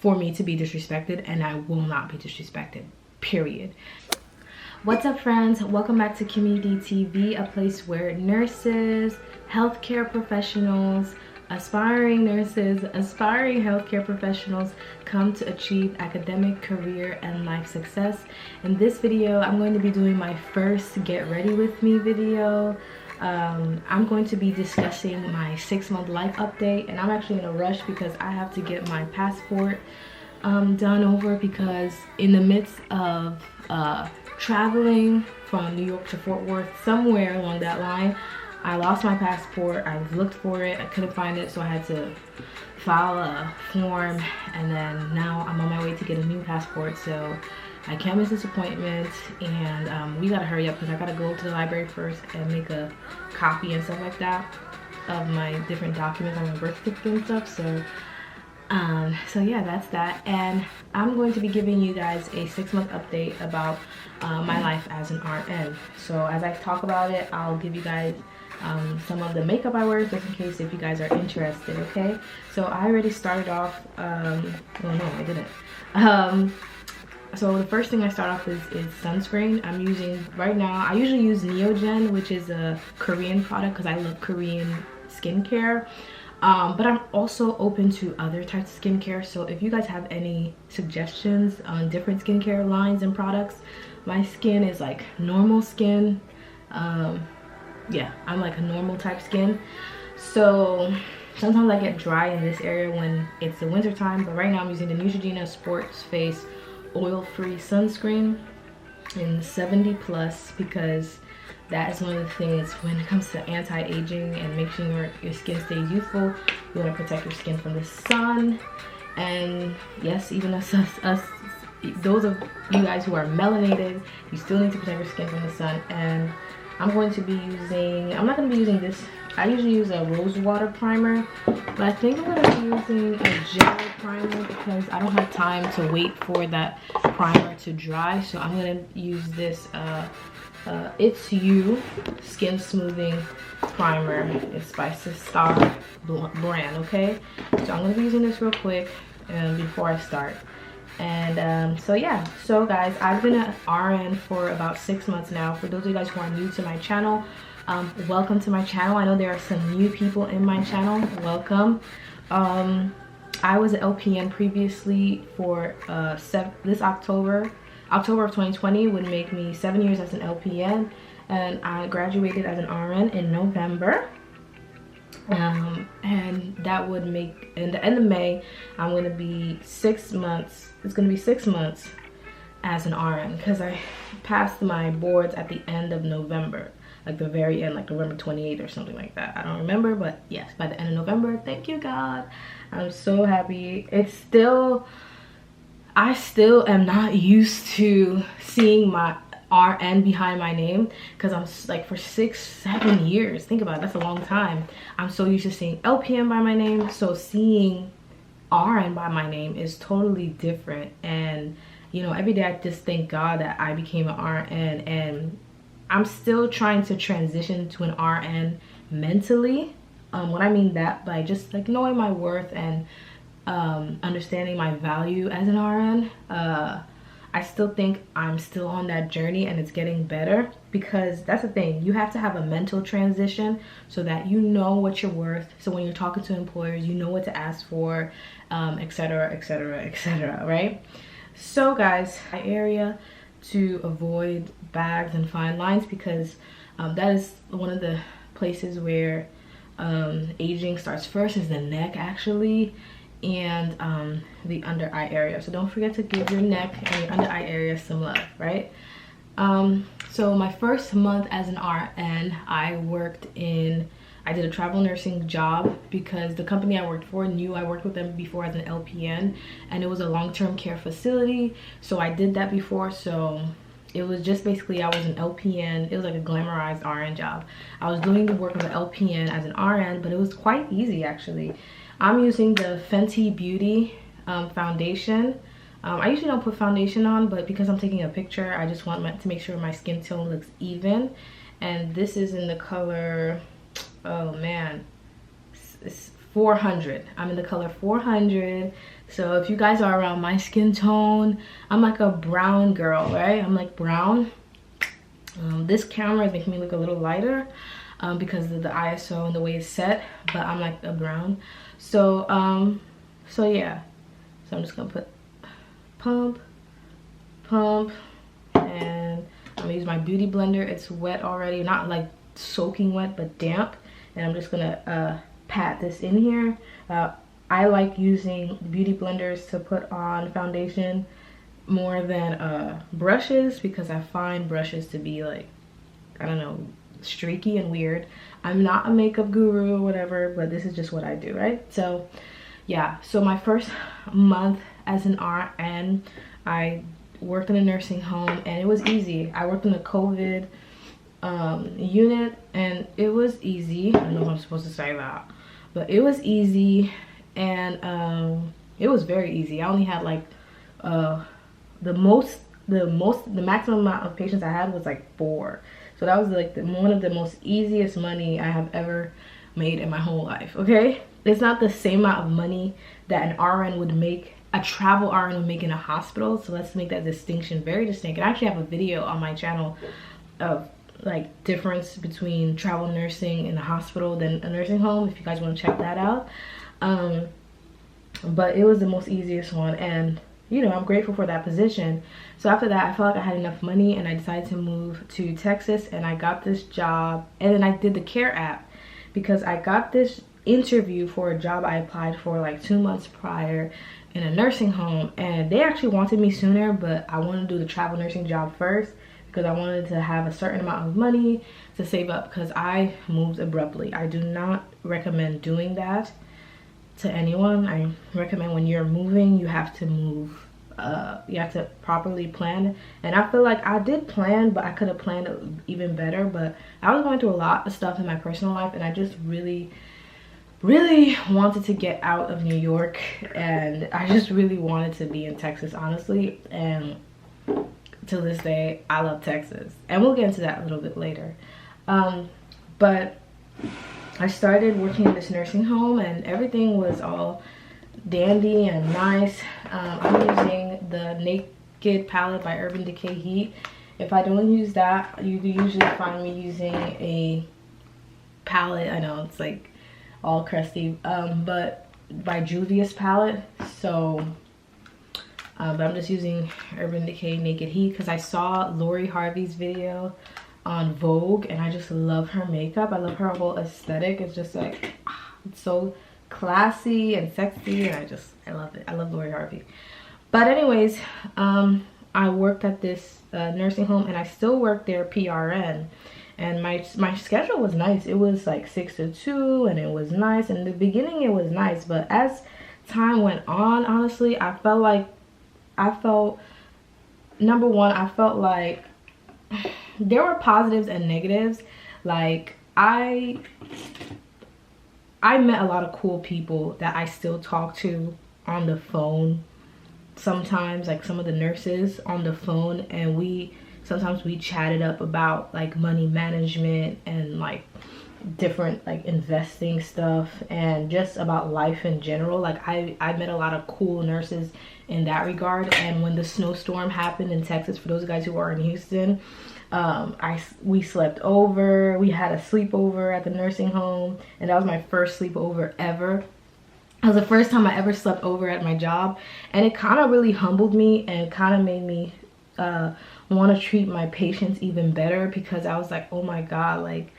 for me to be disrespected, and I will not be disrespected, period. What's up, friends? Welcome back to KimmyDTV, a place where nurses, healthcare professionals, aspiring nurses, aspiring healthcare professionals come to achieve academic, career, and life success. In this video, I'm going to be doing my first Get Ready With Me video. I'm going to be discussing my 6-month life update, and I'm actually in a rush because I have to get my passport done over, because in the midst of traveling from New York to Fort Worth, somewhere along that line, I lost my passport. I looked for it, I couldn't find it, so I had to file a form, and then now I'm on my way to get a new passport, so I can't miss this appointment. And we gotta hurry up because I gotta go to the library first and make a copy and stuff like that of my different documents on my birth certificate and stuff. So yeah, that's that. And I'm going to be giving you guys a 6-month update about my life as an RN. So as I talk about it, I'll give you guys some of the makeup I wear, just in case if you guys are interested. Okay, so I already started off well, no, I didn't. So the first thing I start off is sunscreen. I'm using right now, I usually use Neogen, which is a Korean product because I love Korean skincare. But I'm also open to other types of skincare. So if you guys have any suggestions on different skincare lines and products, my skin is like normal skin. Yeah, I'm like a normal type skin. So sometimes I get dry in this area when it's the winter time. But right now I'm using the Neutrogena Sports Face oil-free sunscreen in 70 plus, because that is one of the things when it comes to anti-aging and making sure your skin stays youthful. You want to protect your skin from the sun. And yes, even us those of you guys who are melanated, you still need to protect your skin from the sun. And I'm going to be using, I'm not going to be using this, I usually use a rose water primer, but I think I'm going to be using a gel primer because I don't have time to wait for that primer to dry. So I'm going to use this It's You Skin Smoothing Primer. It's by Star brand, okay? So I'm going to be using this real quick before I start. And so yeah, so guys, I've been an RN for about 6 months now. For those of you guys who are new to my channel, welcome to my channel. I know there are some new people in my channel. Welcome. I was an LPN previously for this October of 2020 would make me 7 years as an LPN, and I graduated as an RN in November. And that would make, in the end of May, I'm going to be 6 months. It's going to be 6 months as an RN because I passed my boards at the end of November, like the very end, like November 28th or something like that. I don't remember, but yes, by the end of November. Thank you, God. I'm so happy. It's still, I still am not used to seeing my RN behind my name, because I'm like, for 6-7 years, think about it, that's a long time. I'm so used to seeing LPN by my name, so seeing RN by my name is totally different. And you know, every day I just thank God that I became an RN, and I'm still trying to transition to an RN mentally. What I mean that by just like knowing my worth and understanding my value as an RN. I still think I'm still on that journey, and it's getting better, because that's the thing, you have to have a mental transition so that you know what you're worth. So when you're talking to employers, you know what to ask for, etc, etc, etc, right? So guys, my area to avoid bags and fine lines, because that is one of the places where aging starts first, is the neck actually, and the under eye area. So don't forget to give your neck and your under eye area some love, right? So my first month as an RN, I did a travel nursing job because the company I worked for knew I worked with them before as an LPN, and it was a long-term care facility. So I did that before. So it was just basically, I was an LPN. It was like a glamorized RN job. I was doing the work of an LPN as an RN, but it was quite easy actually. I'm using the Fenty Beauty foundation. I usually don't put foundation on, but because I'm taking a picture, I just want to make sure my skin tone looks even. And this is in the color, oh man, it's 400. I'm in the color 400. So if you guys are around my skin tone, I'm like a brown girl, right? I'm like brown. This camera is making me look a little lighter because of the ISO and the way it's set, but I'm like a brown. So yeah, so I'm just gonna put pump, and I'm gonna use my beauty blender. It's wet already, not like soaking wet, but damp. And I'm just gonna pat this in here. I like using beauty blenders to put on foundation more than brushes, because I find brushes to be like, I don't know, streaky and weird. I'm not a makeup guru or whatever, but this is just what I do, right? So yeah, so my first month as an RN, I worked in a nursing home, and it was easy. I worked in the COVID unit, and it was easy. I don't know if I'm supposed to say that, but it was easy, and it was very easy. I only had like the maximum amount of patients I had was like 4. So that was like one of the most easiest money I have ever made in my whole life. Okay, it's not the same amount of money that an RN would make, a travel RN would make in a hospital. So let's make that distinction very distinct. I actually have a video on my channel of like difference between travel nursing in a hospital than a nursing home, if you guys want to check that out. But it was the most easiest one, and you know, I'm grateful for that position. So after that, I felt like I had enough money, and I decided to move to Texas, and I got this job. And then I did the Care app, because I got this interview for a job I applied for like 2 months prior in a nursing home, and they actually wanted me sooner, but I wanted to do the travel nursing job first because I wanted to have a certain amount of money to save up, because I moved abruptly. I do not recommend doing that to anyone. I recommend when you're moving, you have to move, you have to properly plan. And I feel like I did plan, but I could have planned even better. But I was going through a lot of stuff in my personal life, and I just really wanted to get out of New York, and I just really wanted to be in Texas, honestly. And to this day, I love Texas, and we'll get into that a little bit later. But I started working in this nursing home, and everything was all dandy and nice. I'm using the Naked palette by Urban Decay Heat. If I don't use that, you usually find me using a palette. I know it's like all crusty, but by Juvia's palette. So but I'm just using Urban Decay Naked Heat because I saw Lori Harvey's video on Vogue, and I just love her makeup. I love her whole aesthetic. It's just like, it's so classy and sexy, and I love it. I love Lori Harvey. But anyways, I worked at this nursing home, and I still work there PRN, and my schedule was nice. It was like 6 to 2, and it was nice. In the beginning it was nice, but as time went on, honestly, I felt number one, I felt like there were positives and negatives. Like I met a lot of cool people that I still talk to on the phone sometimes, like some of the nurses on the phone, and sometimes we chatted up about like money management and like different like investing stuff and just about life in general. Like I met a lot of cool nurses in that regard. And when the snowstorm happened in Texas, for those guys who are in Houston, we slept over. We had a sleepover at the nursing home, and that was my first sleepover ever. It was the first time I ever slept over at my job, and it kind of really humbled me and kind of made me want to treat my patients even better, because I was like, oh my god, like,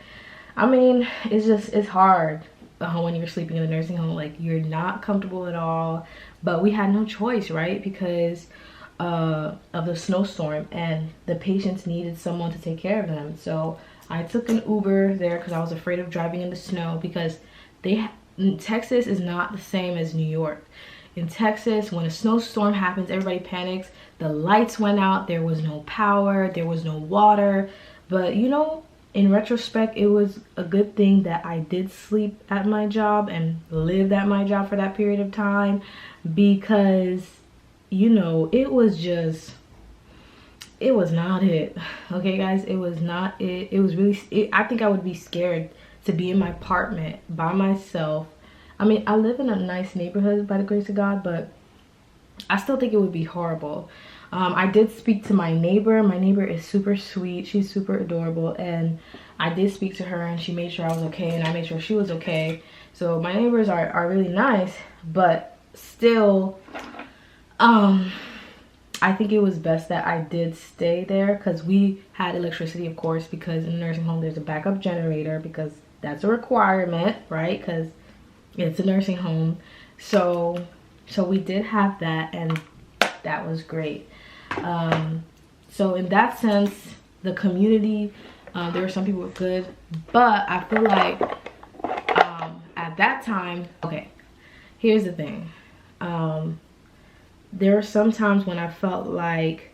I mean, it's hard when you're sleeping in a nursing home. Like, you're not comfortable at all, but we had no choice, right? Because of the snowstorm, and the patients needed someone to take care of them. So I took an Uber there because I was afraid of driving in the snow, because Texas is not the same as New York. In Texas, when a snowstorm happens, everybody panics. The lights went out, there was no power, there was no water. But you know, in retrospect, it was a good thing that I did sleep at my job and lived at my job for that period of time, because you know, it was not it. Okay guys, it was not it. It was really, I think I would be scared to be in my apartment by myself. I mean, I live in a nice neighborhood by the grace of God, but I still think it would be horrible. I did speak to my neighbor. My neighbor is super sweet. She's super adorable. And I did speak to her and she made sure I was okay and I made sure she was okay. So my neighbors are really nice, but still, I think it was best that I did stay there because we had electricity, of course, because in a nursing home there's a backup generator because that's a requirement, right? Because it's a nursing home. So we did have that, and that was great. So in that sense, the community, there were some people who were good, but I feel like at that time, okay, here's the thing. There were some times when I felt like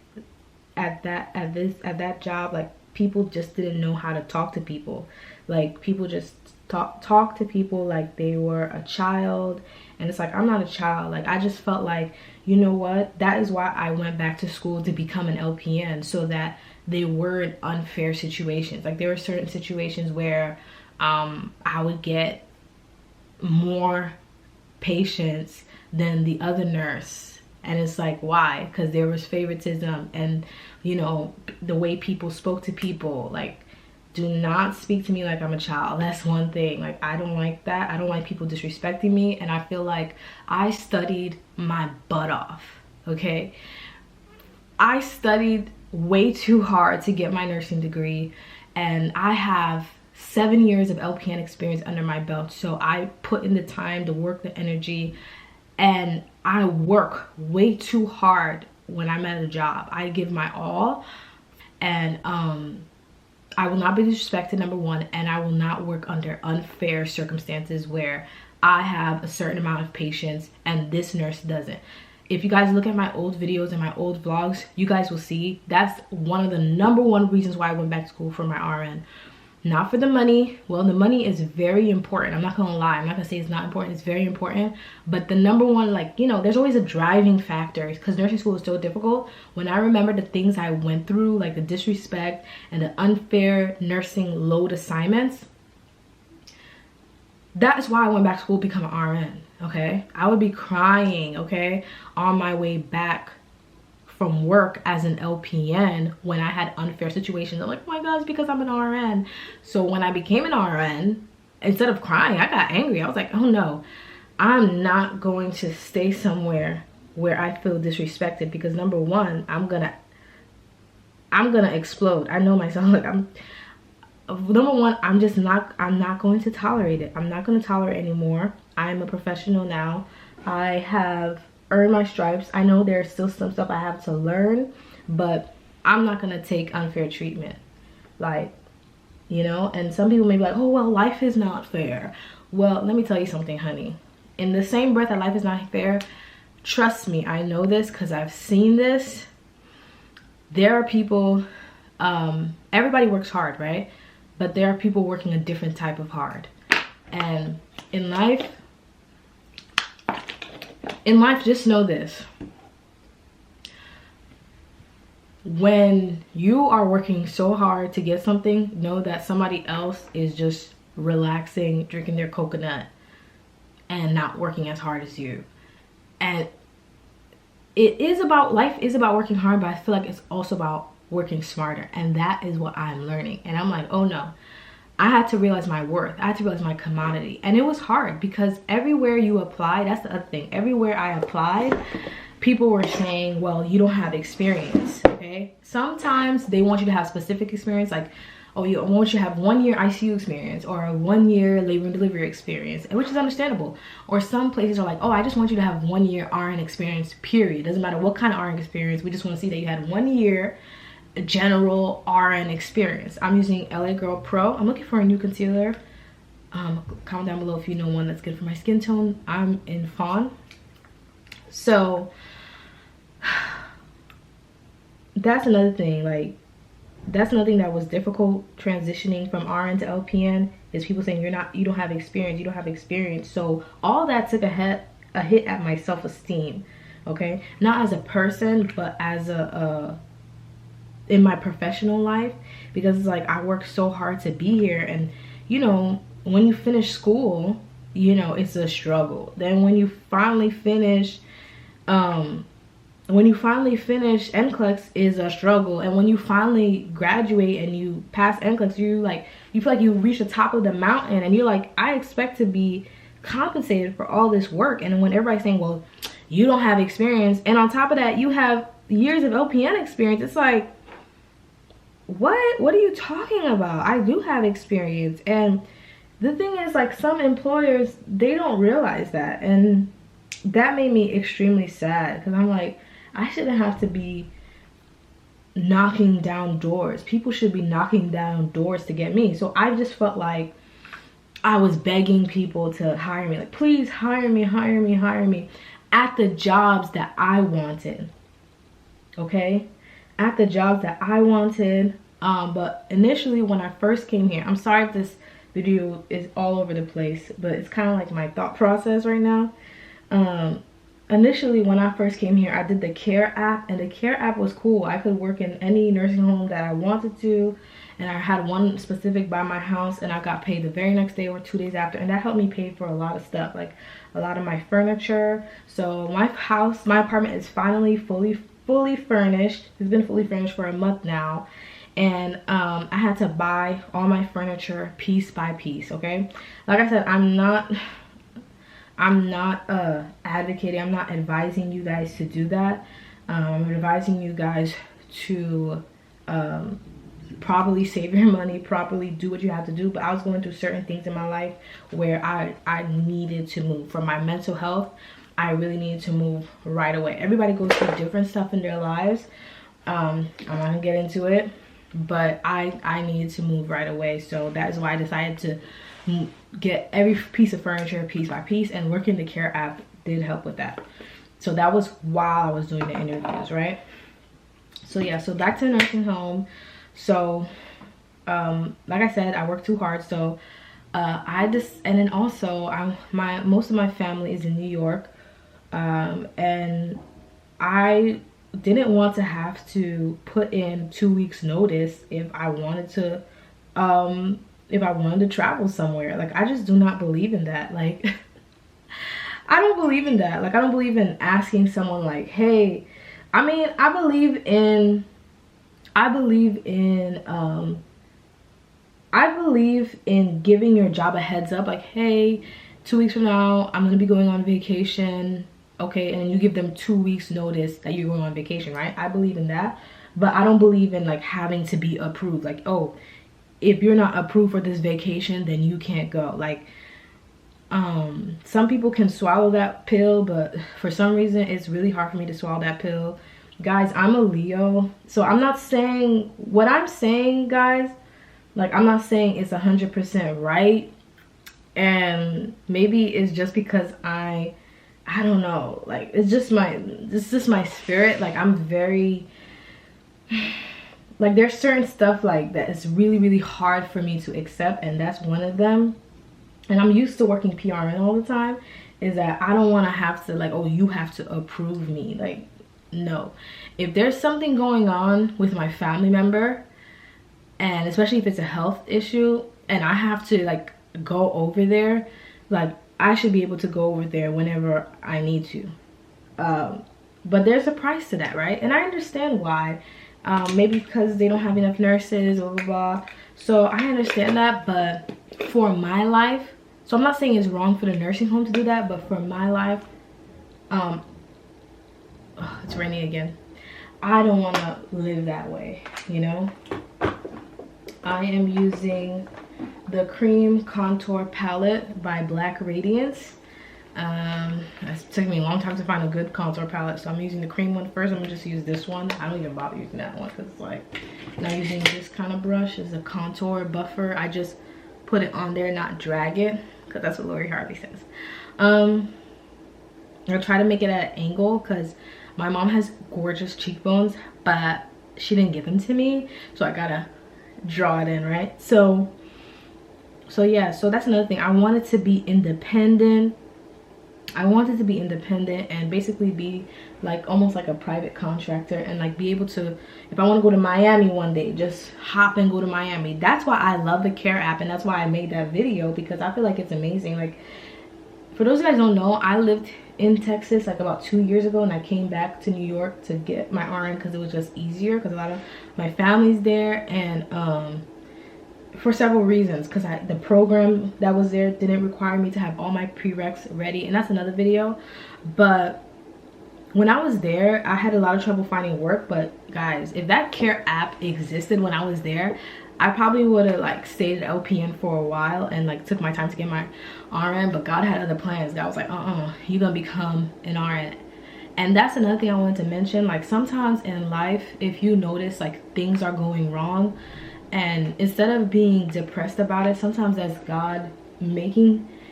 at that job, like people just didn't know how to talk to people. Like people just talk to people like they were a child, and it's like, I'm not a child. Like I just felt like, you know what, that is why I went back to school to become an LPN, so that they weren't unfair situations. Like there were certain situations where I would get more patients than the other nurse. And it's like, why? Because there was favoritism, and you know, the way people spoke to people. Like, do not speak to me like I'm a child. That's one thing. Like, I don't like that. I don't like people disrespecting me. And I feel like I studied my butt off, okay? I studied way too hard to get my nursing degree, and I have 7 years of LPN experience under my belt. So I put in the time, the work, the energy, and I work way too hard when I'm at a job. I give my all, and I will not be disrespected, number one, and I will not work under unfair circumstances where I have a certain amount of patience and this nurse doesn't. If you guys look at my old videos and my old vlogs, you guys will see that's one of the number one reasons why I went back to school for my RN. Not for the money. Well, the money is very important. I'm not gonna lie. I'm not gonna say it's not important. It's very important. But the number one, like, you know, there's always a driving factor because nursing school is so difficult. When I remember the things I went through, like the disrespect and the unfair nursing load assignments, that is why I went back to school to become an RN, okay? I would be crying, okay, on my way back from work as an LPN when I had unfair situations. I'm like, oh my God, it's because I'm an RN. So when I became an RN, instead of crying, I got angry. I was like, oh no, I'm not going to stay somewhere where I feel disrespected, because number one, I'm gonna explode. I know myself. Like, number one, I'm not going to tolerate it. I'm not going to tolerate it anymore. I'm a professional now. I have earn my stripes. I know there's still some stuff I have to learn, but I'm not gonna take unfair treatment. Like, you know, and some people may be like, oh well, life is not fair. Well, let me tell you something, honey. In the same breath that life is not fair, trust me, I know this because I've seen this. There are people, everybody works hard, right? But there are people working a different type of hard. And in life, just know this. When you are working so hard to get something, know that somebody else is just relaxing, drinking their coconut, and not working as hard as you. And life is about working hard, but I feel like it's also about working smarter. And that is what I'm learning. And I'm like, oh no. I had to realize my worth. I had to realize my commodity. And it was hard because everywhere you apply, that's the other thing. Everywhere I applied, people were saying, well, you don't have experience, okay? Sometimes they want you to have specific experience, like, oh, I want you to have 1 year ICU experience or a 1 year labor and delivery experience, which is understandable. Or some places are like, oh, I just want you to have 1 year RN experience, period. Doesn't matter what kind of RN experience. We just want to see that you had 1 year general RN experience. I'm using LA Girl Pro. I'm looking for a new concealer. Comment down below if you know one that's good for my skin tone. I'm in fawn. So that's another thing. Like, that's another thing that was difficult transitioning from RN to LPN, is people saying you don't have experience. So all that took a hit at my self-esteem, okay? Not as a person, but as in my professional life, because it's like I worked so hard to be here. And you know, when you finish school, you know, it's a struggle. Then when you finally finish NCLEX is a struggle. And when you finally graduate and you pass NCLEX, you feel like you reach the top of the mountain, and you're like, I expect to be compensated for all this work. And when everybody's saying, well, you don't have experience, and on top of that you have years of LPN experience, it's like, what are you talking about? I do have experience. And the thing is, like, some employers, they don't realize that, and that made me extremely sad, because I'm like, I shouldn't have to be knocking down doors. People should be knocking down doors to get me. So I just felt like I was begging people to hire me, like, please hire me, hire me, hire me, at the jobs that I wanted. Okay, at the jobs that I wanted. But initially when I first came here, I'm sorry if this video is all over the place, but it's kind of like my thought process right now. Initially when I first came here, I did the Care app, and the Care app was cool. I could work in any nursing home that I wanted to, and I had one specific by my house, and I got paid the very next day or 2 days after, and that helped me pay for a lot of stuff, like a lot of my furniture. So my apartment is finally fully furnished. It's been fully furnished for a month now, and I had to buy all my furniture piece by piece. Okay, like I said, I'm not advocating, I'm not advising you guys to do that. I'm advising you guys to properly save your money, properly do what you have to do. But I was going through certain things in my life where I needed to move. For my mental health, I really needed to move right away. Everybody goes through different stuff in their lives. I'm not gonna get into it, but I needed to move right away. So that is why I decided to get every piece of furniture piece by piece, and working the Care app did help with that. So that was while I was doing the interviews, right? So yeah, so back to the nursing home. So like I said, I worked too hard. So and then also most of my family is in New York, and I didn't want to have to put in 2 weeks notice if I wanted to travel somewhere. Like, I just do not believe in that. Like, I don't believe in that. Like, I don't believe in asking someone like, hey, I mean, I believe in giving your job a heads up, like, hey, 2 weeks from now I'm gonna be going on vacation. Okay, and then you give them 2 weeks notice that you're going on vacation, right? I believe in that. But I don't believe in like having to be approved, like, oh, if you're not approved for this vacation, then you can't go. Like, some people can swallow that pill, but for some reason it's really hard for me to swallow that pill. Guys, I'm a Leo, so I'm not saying what I'm saying, guys. Like, I'm not saying it's 100% right, and maybe it's just because I don't know, like, it's just my spirit. Like, I'm very, like, there's certain stuff like that is really hard for me to accept, and that's one of them. And I'm used to working PRN all the time, is that I don't want to have to, like, oh, you have to approve me. Like, no. If there's something going on with my family member, and especially if it's a health issue, and I have to like go over there, like, I should be able to go over there whenever I need to. But there's a price to that, right? And I understand why. Maybe because they don't have enough nurses, blah blah blah. So I understand that, but for my life, so I'm not saying it's wrong for the nursing home to do that, but for my life, oh, it's raining again. I don't want to live that way, you know? I am using the Cream Contour Palette by Black Radiance. It took me a long time to find a good contour palette, so I'm using the cream one first. I'm gonna just use this one. I don't even bother using that one because it's like, not using this kind of brush. It's a contour buffer. I just put it on there, not drag it, because that's what Lori Harvey says. I'll try to make it at an angle because my mom has gorgeous cheekbones, but she didn't give them to me, so I gotta draw it in, right? So yeah, so that's another thing. I wanted to be independent. I wanted to be independent and basically be like almost like a private contractor, and like be able to, if I want to go to Miami one day, just hop and go to Miami. That's why I love the Care app, and that's why I made that video, because I feel like it's amazing. Like, for those of you guys who don't know, I lived in Texas like about 2 years ago, and I came back to New York to get my RN because it was just easier, because a lot of my family's there, and for several reasons, because the program that was there didn't require me to have all my prereqs ready, and that's another video. But when I was there, I had a lot of trouble finding work. But guys, if that care app existed when I was there, I probably would have like stayed at LPN for a while and like took my time to get my RN. But God had other plans. God was like, you're gonna become an RN. And that's another thing I wanted to mention. Like, sometimes in life, if you notice like things are going wrong, and instead of being depressed about it, sometimes that's God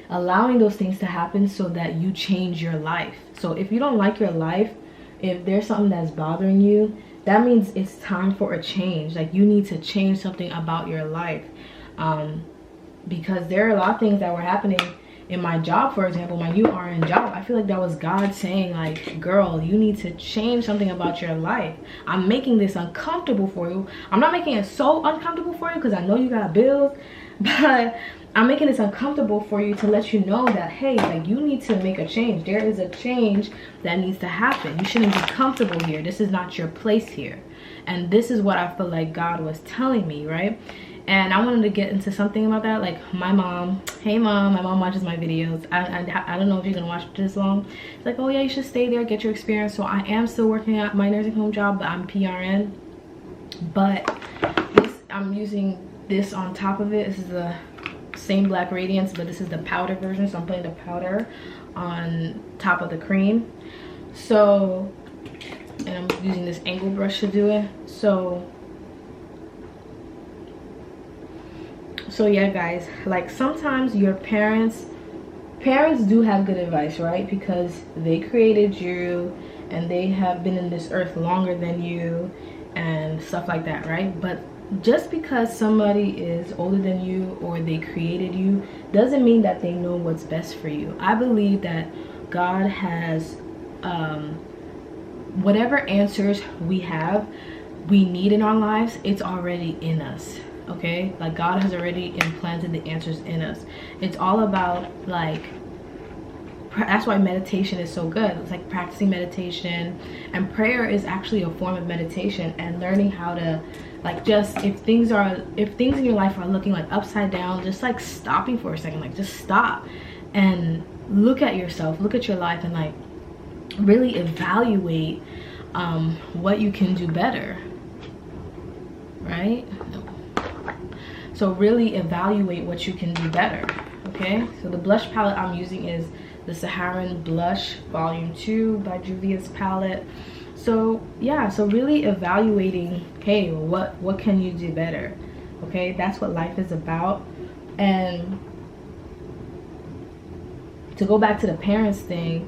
allowing those things to happen so that you change your life. So if you don't like your life, if there's something that's bothering you, that means it's time for a change. Like, you need to change something about your life, because there are a lot of things that were happening in my job. For example, my new RN job, I feel like that was God saying like, girl, you need to change something about your life. I'm making this uncomfortable for you. I'm not making it so uncomfortable for you because I know you got bills, but I'm making this uncomfortable for you to let you know that, hey, like, you need to make a change. There is a change that needs to happen. You shouldn't be comfortable here. This is not your place here. And this is what I feel like God was telling me, right? And I wanted to get into something about that. Like, my mom, hey mom, my mom watches my videos. I don't know if you're gonna watch this long. It's like, oh yeah, you should stay there, get your experience. So I am still working at my nursing home job, but I'm PRN. But I'm using this on top of it. This is the same Black Radiance, but this is the powder version. So I'm putting the powder on top of the cream. So, and I'm using this angle brush to do it. So yeah, guys, like, sometimes your parents do have good advice, right? Because they created you and they have been in this earth longer than you and stuff like that, right? But just because somebody is older than you or they created you doesn't mean that they know what's best for you. I believe that God has whatever answers we need in our lives, it's already in us. Okay, like, God has already implanted the answers in us. It's all about, like, that's why meditation is so good. It's like practicing meditation, and prayer is actually a form of meditation, and learning how to, like, just if things in your life are looking like upside down, just like stopping for a second, like, just stop and look at yourself, look at your life, and like really evaluate what you can do better, right? So really evaluate what you can do better. Okay, so the blush palette I'm using is the Saharan Blush Volume 2 by Juvia's palette. So yeah, so really evaluating, hey, what can you do better? Okay, that's what life is about. And to go back to the parents thing,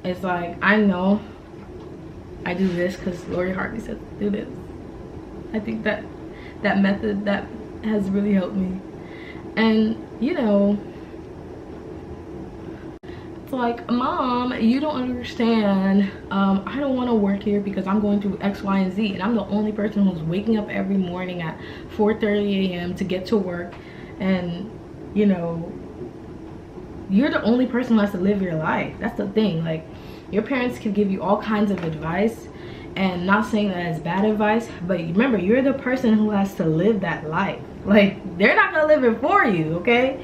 it's like, I know I do this because Lori Harvey said to do this. I think that method that has really helped me. And you know, it's like, mom, you don't understand. I don't want to work here because I'm going through X, Y, and Z, and I'm the only person who's waking up every morning at 4:30 a.m. to get to work. And you know, you're the only person who has to live your life. That's the thing. Like, your parents can give you all kinds of advice, and not saying that it's bad advice, but remember, you're the person who has to live that life. Like, they're not gonna live it for you, okay?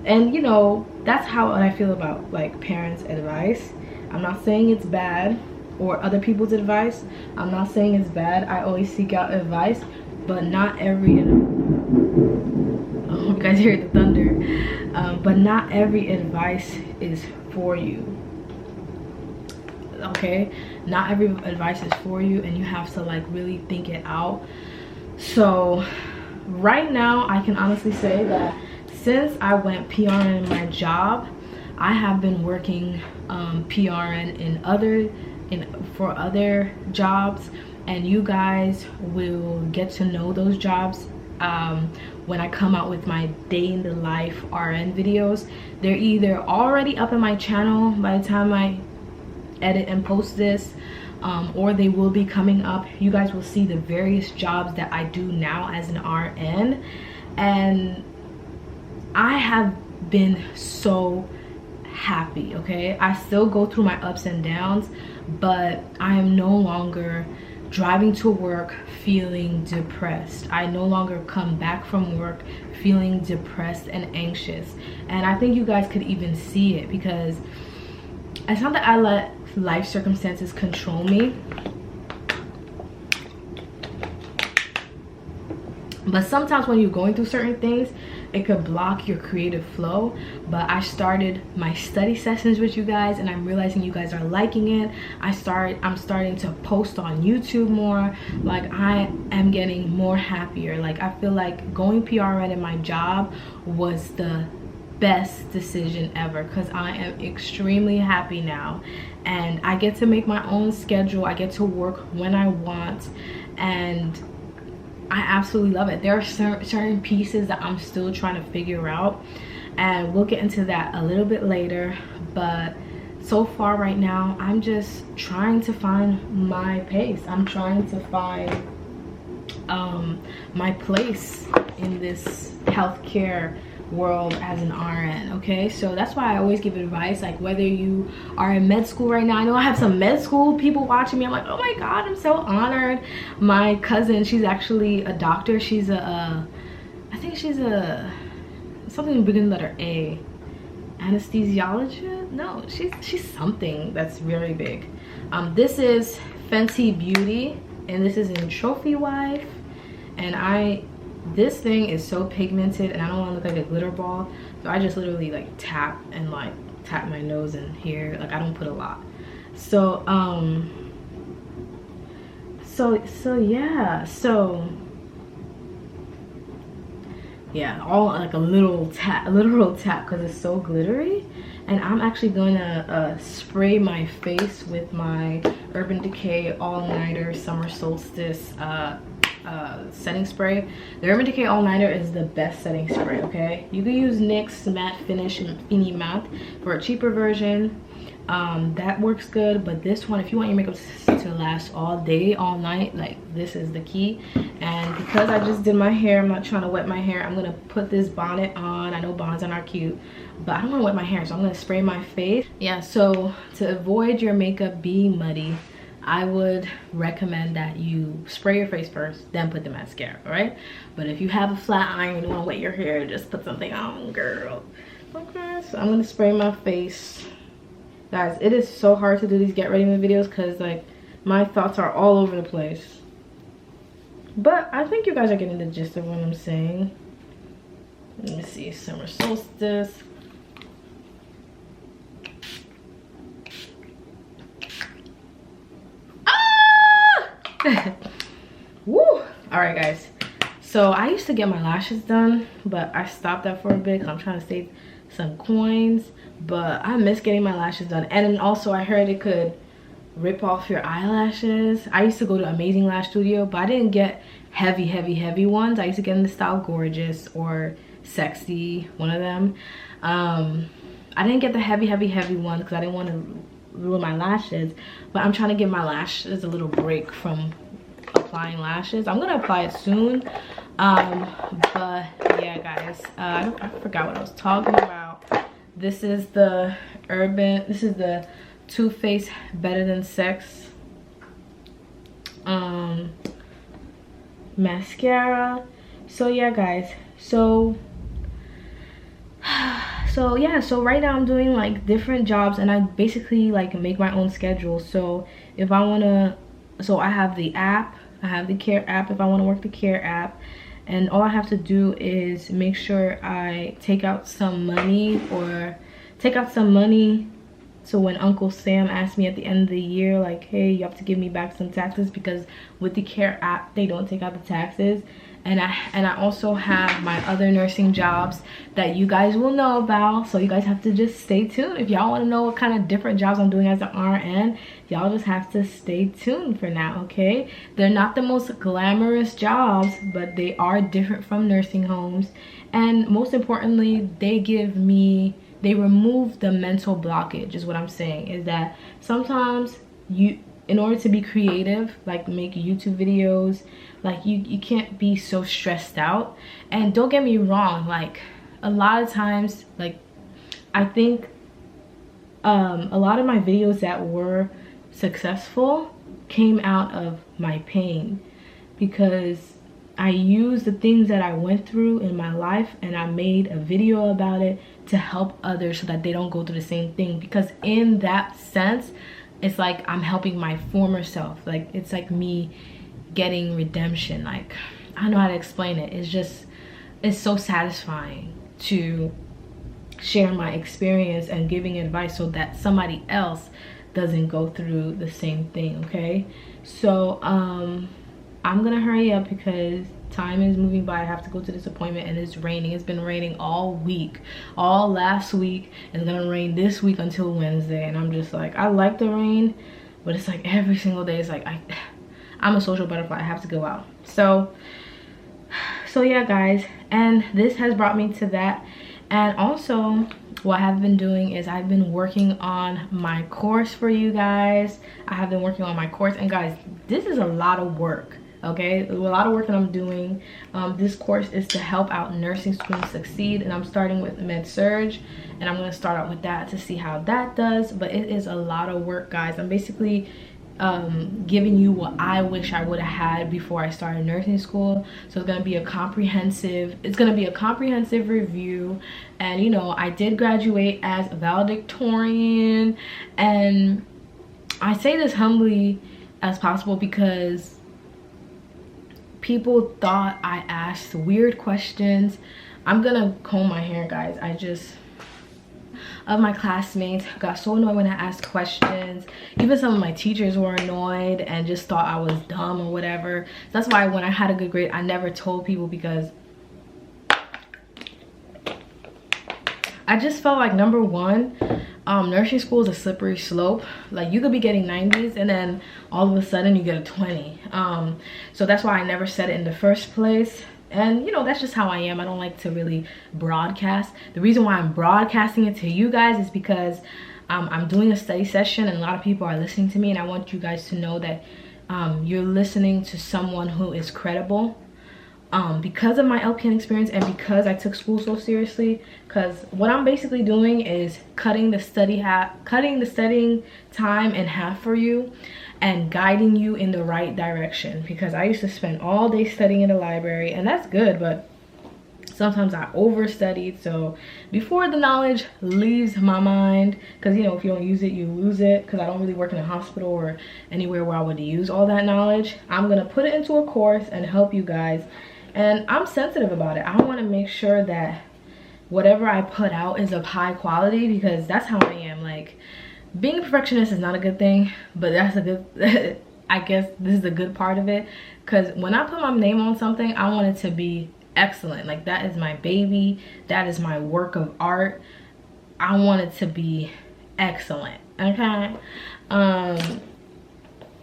And you know, that's how I feel about like parents' advice. I'm not saying it's bad, or other people's advice. I'm not saying it's bad. I always seek out advice, but not every, I hope you guys hear the thunder, but not every advice is for you. Okay, not every advice is for you, and you have to like really think it out. So right now, I can honestly say that since I went PRN in my job, I have been working PRN for other jobs, and you guys will get to know those jobs when I come out with my day in the life RN videos. They're either already up on my channel by the time I edit and post this, or they will be coming up. You guys will see the various jobs that I do now as an RN, and I have been so happy, okay? I still go through my ups and downs, but I am no longer driving to work feeling depressed. I no longer come back from work feeling depressed and anxious. And I think you guys could even see it, because it's not that I let life circumstances control me, but sometimes when you're going through certain things, it could block your creative flow. But I started my study sessions with you guys, and I'm realizing you guys are liking it. I'm starting to post on YouTube more. Like, I am getting more happier. Like, I feel like going PRN in my job was the best decision ever, because I am extremely happy now, and I get to make my own schedule. I get to work when I want, and I absolutely love it. There are certain pieces that I'm still trying to figure out, and we'll get into that a little bit later. But so far right now, I'm just trying to find my pace. I'm trying to find my place in this healthcare world as an RN, okay? So that's why I always give advice, like whether you are in med school right now. I know I have some med school people watching me. I'm like, oh my god, I'm so honored. My cousin, she's actually a doctor. She's I think she's a something beginning letter A, anesthesiologist. No, she's something that's very big. This is Fenty Beauty, and this is in Trophy Wife, and this thing is so pigmented, and I don't want to look like a glitter ball, so I just literally like tap my nose in here. Like, I don't put a lot. So yeah, all like a literal tap, because it's so glittery. And I'm actually gonna spray my face with my Urban Decay All-Nighter Summer Solstice setting spray. The Urban Decay All-Nighter is the best setting spray, okay? You can use NYX Matte Finish and Fini Matte for a cheaper version. That works good, but this one, if you want your makeup to last all day, all night, like, this is the key. And because I just did my hair, I'm not trying to wet my hair, I'm gonna put this bonnet on. I know bonnets are not cute, but I don't want to wet my hair, so I'm gonna spray my face. Yeah, so to avoid your makeup being muddy, I would recommend that you spray your face first, then put the mascara, all right? But if you have a flat iron, you don't want to wet your hair, just put something on, girl. Okay, so I'm gonna spray my face. Guys, it is so hard to do these get ready with videos, because like my thoughts are all over the place. But I think you guys are getting the gist of what I'm saying. Let me see, Summer Solstice. Woo! All right, guys, so I used to get my lashes done, but I stopped that for a bit because I'm trying to save some coins. But I miss getting my lashes done. And then also, I heard it could rip off your eyelashes. I used to go to Amazing Lash Studio, but I didn't get heavy ones. I used to get in the style Gorgeous or Sexy, one of them. I didn't get the heavy ones because I didn't want to ruin my lashes, but I'm trying to give my lashes a little break from applying lashes. I'm gonna apply it soon. But yeah, guys, I forgot what I was talking about. This is the Too Faced Better Than Sex mascara. So yeah, guys, so yeah, so right now I'm doing like different jobs, and I basically like make my own schedule. So if I want to, so I have the app, I have the care app if I want to work the care app, and all I have to do is make sure I take out some money, so when Uncle Sam asks me at the end of the year, like, hey, you have to give me back some taxes, because with the care app they don't take out the taxes. And I also have my other nursing jobs that you guys will know about, so you guys have to just stay tuned. If y'all want to know what kind of different jobs I'm doing as an RN, y'all just have to stay tuned for now, okay? They're not the most glamorous jobs, but they are different from nursing homes. And most importantly, they remove the mental blockage, is what I'm saying. Is that sometimes in order to be creative, like make YouTube videos, like you can't be so stressed out. And don't get me wrong, like a lot of times, like I think a lot of my videos that were successful came out of my pain, because I used the things that I went through in my life and I made a video about it to help others so that they don't go through the same thing. Because in that sense, it's like I'm helping my former self. Like, it's like me getting redemption. Like, I don't know how to explain it. It's so satisfying to share my experience and giving advice so that somebody else doesn't go through the same thing. Okay, so I'm gonna hurry up because time is moving by. I have to go to this appointment and it's raining. It's been raining all week, all last week. It's gonna rain this week until Wednesday, and I'm just like, I like the rain, but it's like every single day it's like I'm a social butterfly. I have to go out. So yeah guys, and this has brought me to that. And also what I've been doing is I've been working on my course for you guys. I have been working on my course, and guys, this is a lot of work. Okay, a lot of work that I'm doing. This course is to help out nursing students succeed, and I'm starting with med-surg, and I'm going to start out with that to see how that does. But it is a lot of work, guys. I'm basically giving you what I wish I would have had before I started nursing school. So it's going to be a comprehensive review. And you know, I did graduate as a valedictorian, and I say this humbly as possible because people thought I asked weird questions. I'm gonna comb my hair, guys. Of my classmates got so annoyed when I asked questions. Even some of my teachers were annoyed and just thought I was dumb or whatever. That's why when I had a good grade, I never told people, because I just felt like, number one, nursing school is a slippery slope. Like, you could be getting 90s and then all of a sudden you get a 20. So that's why I never said it in the first place. And you know, that's just how I am. I don't like to really broadcast. The reason why I'm broadcasting it to you guys is because I'm doing a study session and a lot of people are listening to me, and I want you guys to know that you're listening to someone who is credible. Because of my LPN experience and because I took school so seriously, because what I'm basically doing is cutting the studying time in half for you and guiding you in the right direction. Because I used to spend all day studying in the library, and that's good, but sometimes I overstudied. So before the knowledge leaves my mind, because you know, if you don't use it, you lose it, because I don't really work in a hospital or anywhere where I would use all that knowledge, I'm gonna put it into a course and help you guys. And I'm sensitive about it. I want to make sure that whatever I put out is of high quality, because that's how I am. Like, being a perfectionist is not a good thing, but that's a good I guess this is the good part of it, because when I put my name on something, I want it to be excellent. Like, that is my baby, that is my work of art. I want it to be excellent. Okay,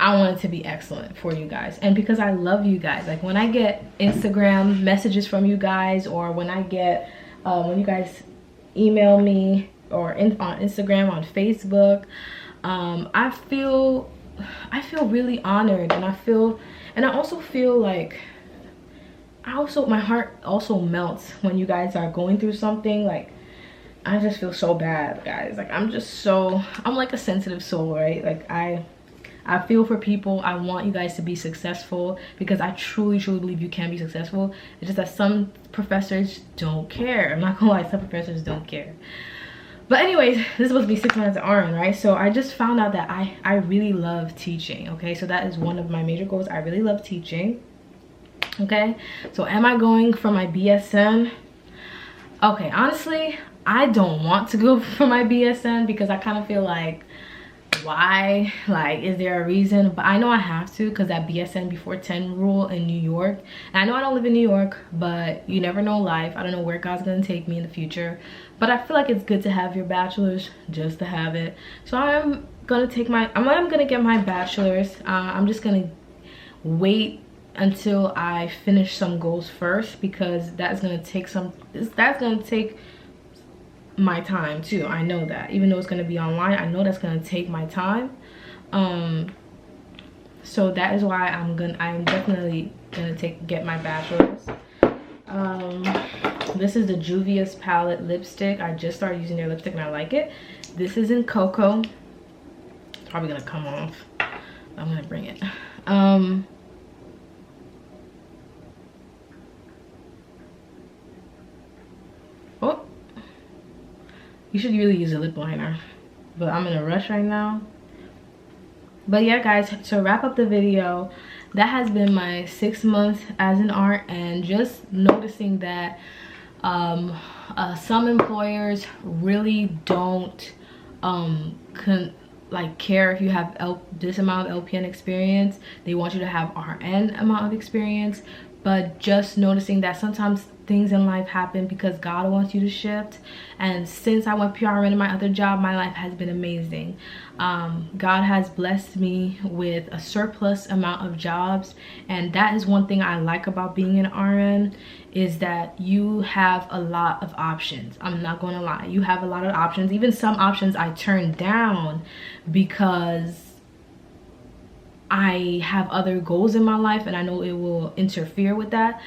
I want it to be excellent for you guys. And because I love you guys, like when I get Instagram messages from you guys, or when I get when you guys email me, or on Instagram, on Facebook, I feel really honored, and I also feel like my heart also melts when you guys are going through something. Like, I just feel so bad, guys. Like, I'm like a sensitive soul, right? Like, I feel for people. I want you guys to be successful, because I truly believe you can be successful. It's just that some professors don't care. I'm not gonna lie, some professors don't care. But anyways, this is supposed to be 6 months at RN, right? So I just found out that I really love teaching. Okay, so that is one of my major goals. I really love teaching. Okay, so am I going for my BSN? Okay, honestly, I don't want to go for my BSN, because I kind of feel like, why? Like, is there a reason? But I know I have to, because that BSN before 10 rule in New York. And I know I don't live in New York, but you never know life. I don't know where God's gonna take me in the future, but I feel like it's good to have your bachelor's, just to have it. So I'm gonna get my bachelor's. I'm just gonna wait until I finish some goals first, because that's gonna take my time too. I know that, even though it's going to be online, I know that's going to take my time. So that is why I'm definitely gonna get my bachelor's. This is the Juvia's palette lipstick. I just started using their lipstick and I like it. This is in cocoa. It's probably gonna come off. I'm gonna bring it. Oh, you should really use a lip liner, but I'm in a rush right now. But yeah, guys, to wrap up the video, that has been my 6 months as an RN. Just noticing that some employers really don't care if you have this amount of LPN experience. They want you to have RN amount of experience. But just noticing that sometimes things in life happen because God wants you to shift. And since I went PRN in my other job, my life has been amazing. God has blessed me with a surplus amount of jobs, and that is one thing I like about being an RN, is that you have a lot of options. I'm not gonna lie, you have a lot of options. Even some options I turned down because I have other goals in my life and I know it will interfere with that.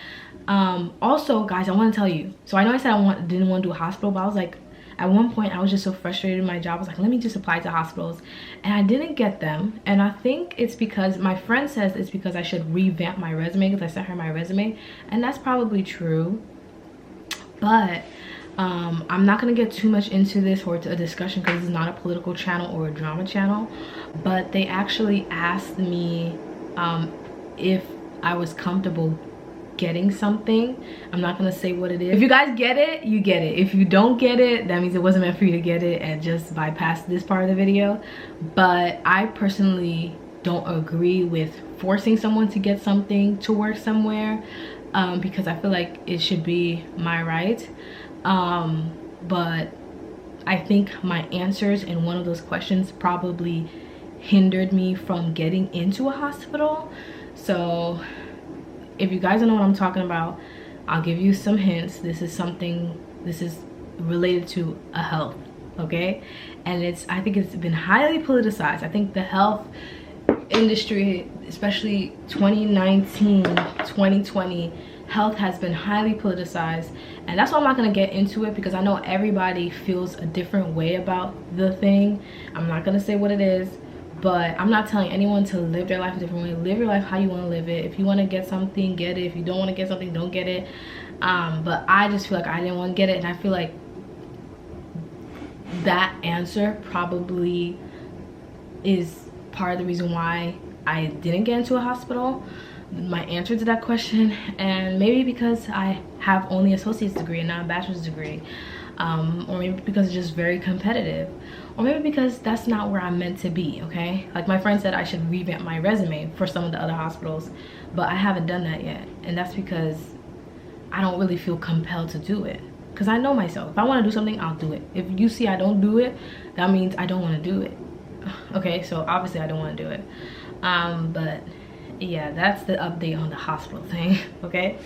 Also, guys, I want to tell you, so I know I said didn't want to do a hospital, but I was like, at one point I was just so frustrated in my job. I was like, let me just apply to hospitals, and I didn't get them. And I think it's because my friend says it's because I should revamp my resume, because I sent her my resume, and that's probably true. But I'm not going to get too much into this or to a discussion, because this is not a political channel or a drama channel. But they actually asked me if I was comfortable getting something. I'm not going to say what it is. If you guys get it, you get it. If you don't get it, that means it wasn't meant for you to get it, and just bypass this part of the video. But I personally don't agree with forcing someone to get something to work somewhere, because I feel like it should be my right. But I think my answers in one of those questions probably hindered me from getting into a hospital. So if you guys don't know what I'm talking about, I'll give you some hints. This is related to a health, okay? And I think it's been highly politicized. I think the health industry, especially 2019, 2020, health has been highly politicized, and that's why I'm not going to get into it, because I know everybody feels a different way about the thing. I'm not going to say what it is, but I'm not telling anyone to live their life a different way. Live your life how you want to live it. If you want to get something, get it. If you don't want to get something, don't get it. But I just feel like I didn't want to get it, and I feel like that answer probably is part of the reason why I didn't get into a hospital. My answer to that question, and maybe because I have only an associate's degree and not a bachelor's degree, or maybe because it's just very competitive, or maybe because that's not where I'm meant to be. Okay, like my friend said I should revamp my resume for some of the other hospitals, but I haven't done that yet, and that's because I don't really feel compelled to do it, because I know myself. If I want to do something, I'll do it. If you see I don't do it, that means I don't want to do it. Okay, so obviously I don't want to do it. But yeah, that's the update on the hospital thing. Okay,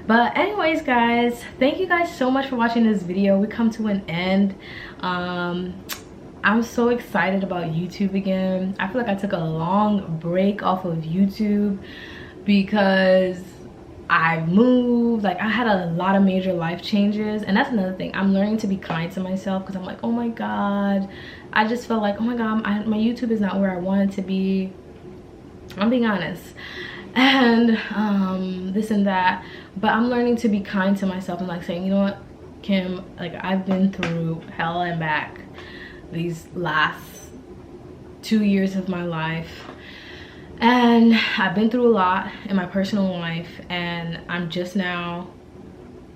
but anyways, guys, thank you guys so much for watching this video. We come to an end. I'm so excited about YouTube again. I feel like I took a long break off of YouTube because I moved. Like, I had a lot of major life changes, and that's another thing. I'm learning to be kind to myself, because I'm like, oh my god, I just felt like, oh my god, my YouTube is not where I want it to be. I'm being honest, and this and that, but I'm learning to be kind to myself and like saying, you know what, Kim, like, I've been through hell and back these last 2 years of my life, and I've been through a lot in my personal life, and I'm just now,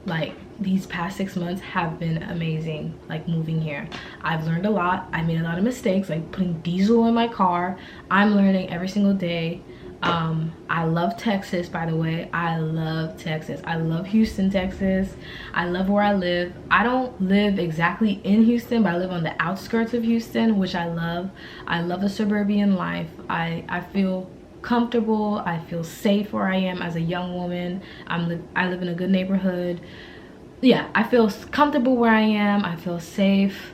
like, these past 6 months have been amazing. Like, moving here, I've learned a lot. I made a lot of mistakes, like putting diesel in my car. I'm learning every single day. I love Texas, by the way. I love Texas. I love Houston, Texas. I love where I live. I don't live exactly in Houston, but I live on the outskirts of Houston, which I love. I love the suburban life. I feel comfortable. I feel safe where I am as a young woman. I live in a good neighborhood. Yeah, I feel comfortable where I am. I feel safe.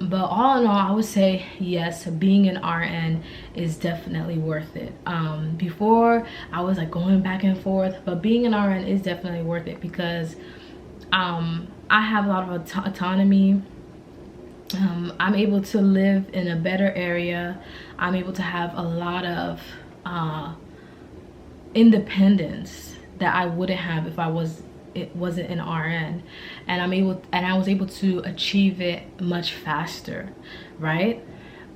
But all in all, I would say yes, being an RN is definitely worth it. Before, I was like going back and forth, but being an RN is definitely worth it, because I have a lot of autonomy. I'm able to live in a better area. I'm able to have a lot of independence that I wouldn't have if it wasn't an RN, and I was able to achieve it much faster, right?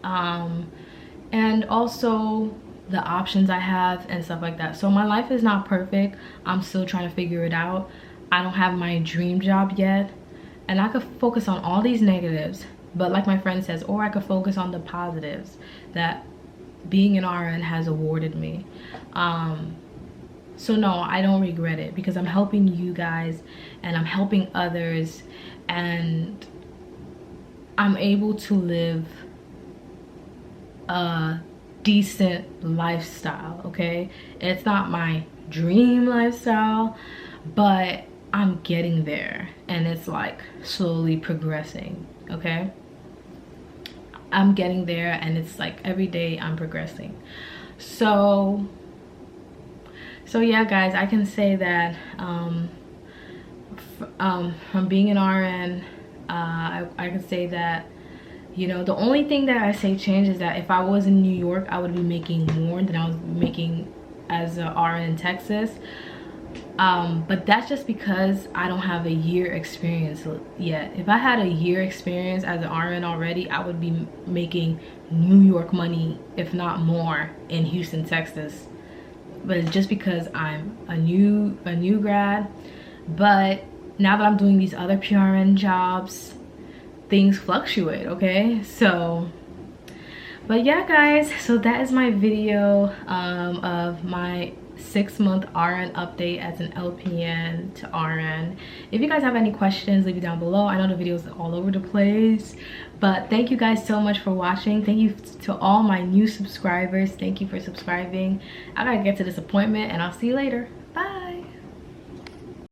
And also the options I have and stuff like that. So my life is not perfect. I'm still trying to figure it out. I don't have my dream job yet, and I could focus on all these negatives, but like my friend says, or I could focus on the positives that being an RN has awarded me. So no, I don't regret it, because I'm helping you guys and I'm helping others, and I'm able to live a decent lifestyle, okay? It's not my dream lifestyle, but I'm getting there, and it's like slowly progressing, okay? I'm getting there, and it's like every day I'm progressing. So yeah, guys, I can say that from being an RN, I can say that, you know, the only thing that I say change is that if I was in New York, I would be making more than I was making as a RN in Texas. But that's just because I don't have a year experience yet. If I had a year experience as an RN already, I would be making New York money, if not more, in Houston, Texas. But it's just because I'm a new grad. But now that I'm doing these other PRN jobs, things fluctuate, okay? So, but yeah, guys, so that is my video of my 6-month RN update as an LPN to RN. If you guys have any questions, leave it down below. I know the videos are all over the place, but thank you guys so much for watching. Thank you to all my new subscribers. Thank you for subscribing. I gotta get to this appointment, and I'll see you later. Bye.